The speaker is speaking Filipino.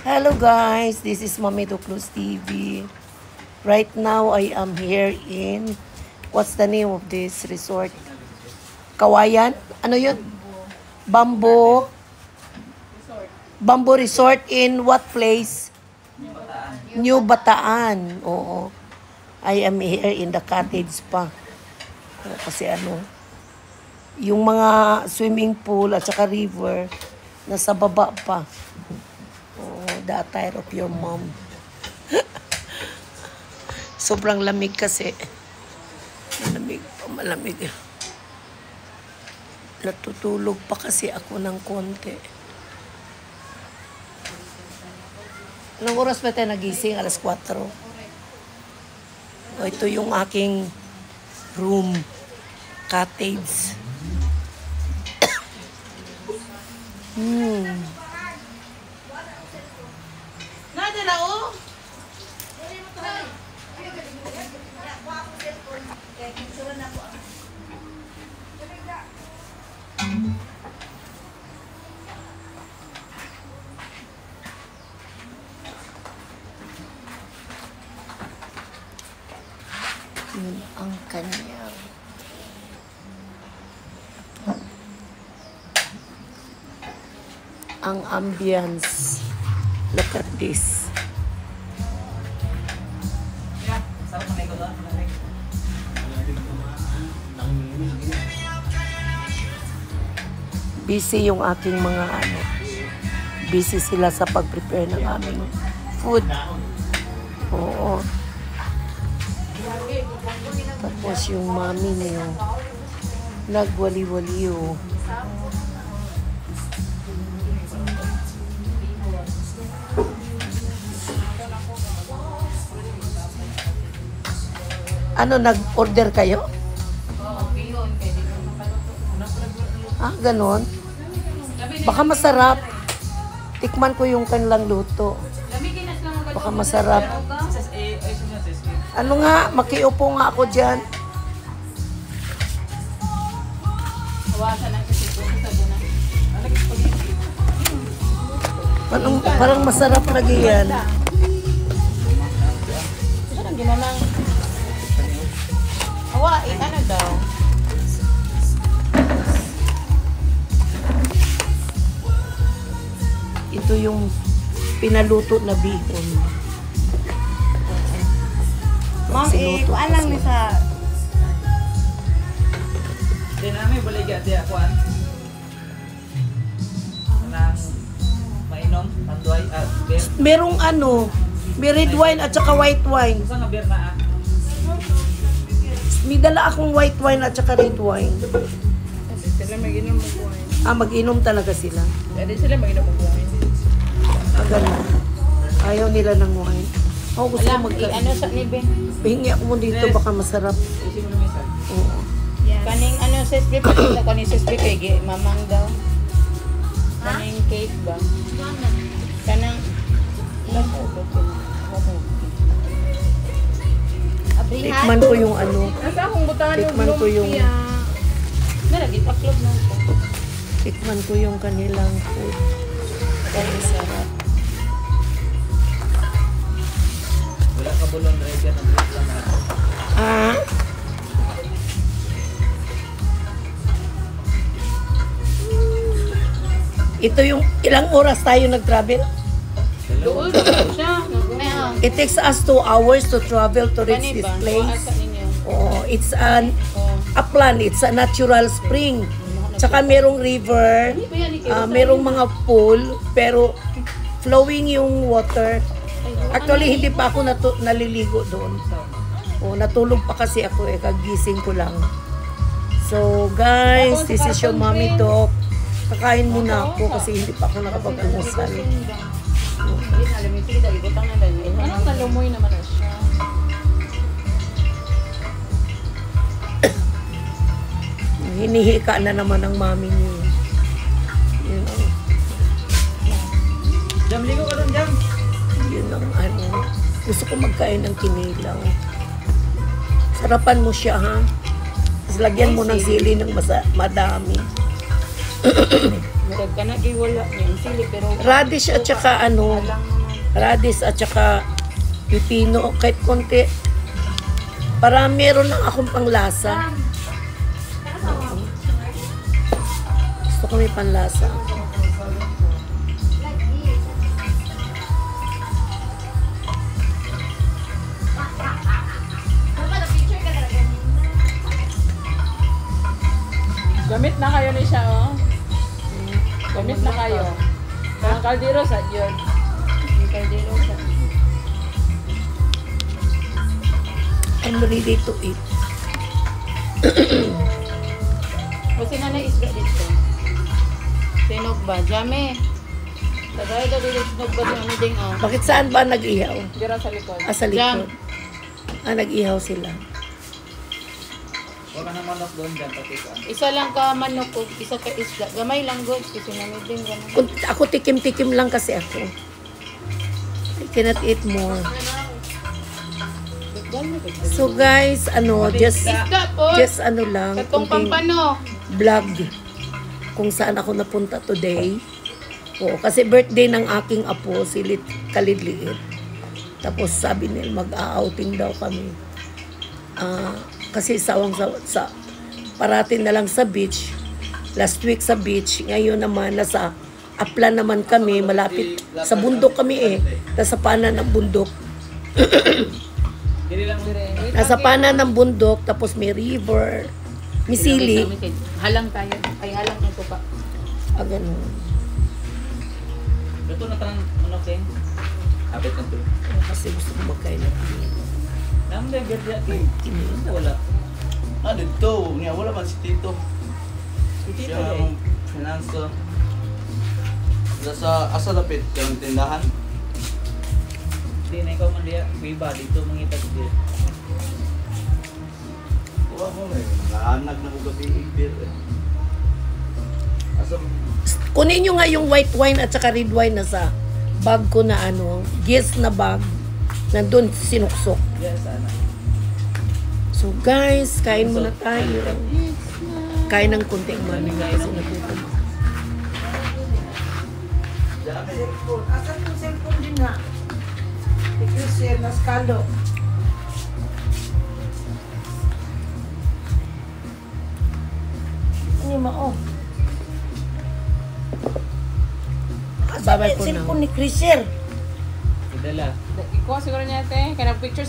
Hello guys, this is Mami Duclos TV. Right now I am here in, what's the name of this resort? Kawayan? Ano yun? Bamboo Resort in what place? New Bataan. Oo. I am here in the cottage pa. Kasi yung mga swimming pool at saka river nasa baba pa. The attire of your mom. Sobrang lamig kasi. Malamig. Natutulog pa kasi ako ng konti. Anong oras ba tayo nagising? Alas 4. Ito yung aking room. Cottage. Yun ang kanyang ang ambience. Look at this. Busy yung aking mga busy sila sa pag-prepare ng aming food. Oo. Tapos yung mami niyo nagwali-waliw. Nag-order kayo? Ganon. Baka masarap. Tikman ko yung kanilang luto. Baka masarap. Makiupo nga ako dyan. Parang masarap lagi yan. Daw? Ito yung pinaluto na bihon. Ma'am, kuan lang ni sa... Di namin boleh gati akuan. Nang mainom, tanduay, beer. Merong may red wine at saka white wine. Saan nga beer na May dala akong white wine at saka red wine. Sila mag-inom ng wine. Mag-inom talaga sila. Pwede sila mag-inom ng wine. Ganun. Ayaw nila ng wine. Gusto ko Ano sa niben? Pahingi ako mo dito, baka masarap. isi mo na mesa. Oo. Kaning sa split pa sila kaning sa split kay mamang daw. Kaning cake ba? Kanang Tikman ko yung Asa akong butano Tikman ko yung Nalagi paklog na ko. Tikman ko yung kanilang food. Kaya sarap. Wala ka bulon ready na break lang na. Ito yung ilang oras tayo nag-travel? Doon siya. It takes us 2 hours to travel to reach this place. It's a plan. It's a natural spring. Tsaka merong river, merong mga pool, pero flowing yung water. Actually, hindi pa ako naliligo doon. Natulog pa kasi ako kagising ko lang. So guys, this is your Mommy Doc. Kakain muna ako kasi hindi pa ako nakapag-umusal. Anong nalumoy naman na siya? Hinihika na naman ang mami niyo. Yun ang... Jam, ligo ka doon, Jam. Yun ang gusto ko magkain ng kinilaw. Sarapan mo siya, ha? Tapos lagyan mo ng sili ng madami. Murag ka na, wala yung sili, pero... Radish at saka ano, radish at saka pipino, kahit konti. Para meron lang akong panglasa. Gusto ko may panlasa. Gamit na kayo ni siya, oh. Gamit na kayo. Parang kaldero sa yun. Yung kaldero sa. I'm ready to eat. Kasi nga na isda dito. Sinog ba? Jame. Tagay daw dito sinog ba yung ano ding, oh. Bakit saan ba nag-ihaw? Dira sa likod. Sa likod. Nag-ihaw sila. Wala na manok doon dyan, pati saan. Isa lang ka manok o isa ka isda. Gamay lang good. Kasi namin din gano'n. Ako tikim-tikim lang kasi ako. I cannot eat more. So guys, just lang, Katong kunting pampano. vlog kung saan ako napunta today. Oo, kasi birthday ng aking apo, si Kalidliit. Tapos sabi nila mag-outing daw kami. Kasi sawang sa parating na lang sa beach. Last week sa beach, ngayon naman nasa Aplan naman kami, malapit sa bundok kami nasa panan ng bundok. Dili lang dire. Nasa panan ng bundok, tapos may river, may sili. Halang tayo. Ay, halang ito pa. Ganun. Ito na tanang manok eh. Kapit na to. Kasi gusto ko magkain ng Namde gerja ti. Wala. Dito. Nga, wala man si Tito. Dito Siya eh. ang finance ko. Sa asa lapit kang tindahan. Di na ikaw man diya. Biba dito mangitag diya. Wala mo eh. Naanak na ko gabi beer eh. Asa Kunin nyo nga yung white wine at saka red wine na sa bag ko na Guess na bag. Nandun sinuksok. Diya sana. So guys, kain muna tayo. Kain ng kunting mami kasi nagutom. Cellphone. Asan yung cellphone din nga? Ikrisil, naskalo. Ano yung mao? Babay ko na. Cellphone ni Crisel. Idala. Ikuha siguro niya, te. Kaya pictures